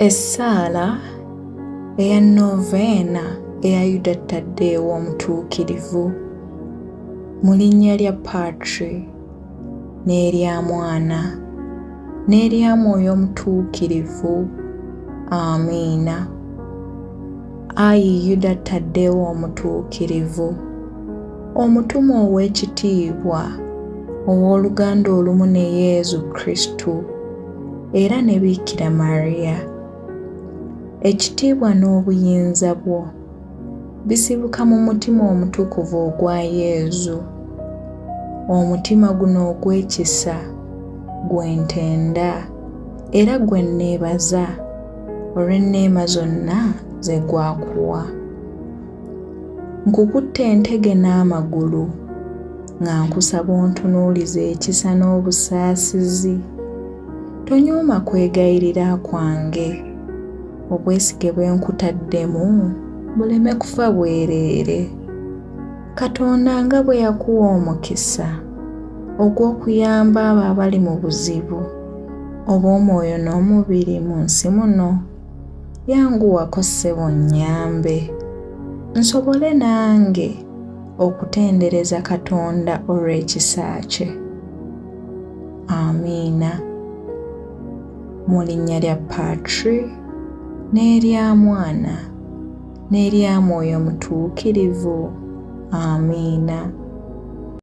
Essaala eya Novena Eya Yuda Taddeo Omutuukirivu mu linnya lya Patri n'erya Mwana n'erya Mwoyo Omutuukirivu. Amiina. Eya Yuda Taddeo Omutuukirivu, omutumwa ow'ekitiibwa ow'oluganda olumu ne Yezu Kristu era ne Bikira Mariya. Ekitiibwa n'obuyinza bwo bisibuka mu mutima omutukuvu ogwa Yezu. Omutima guno ogw'ekisa gwe ntenda era gwe nneebaza olw'enneema zonna ze gwakuwa. Nkukutte entege n'amagulu nga nkusaba ontunuulize ekisa n'obusaasizi. Tonyooma kwegayirira kwange, obwesige bwe nkutaddemu buleme kufa bwereere. Katonda nga bwe yakuwa omukisa ogw'okuyamba abo abali mu buzibu obw'omwoyo n'omubiri mu nsi muno, yanguwako ssebo nnyambe nsobole nange okutendereza Katonda olw'ekisa kye. Amiina. Mu linnya lya Patri n'erya Mwana n'erya Mwoyo Omutuukirivu. Amiina.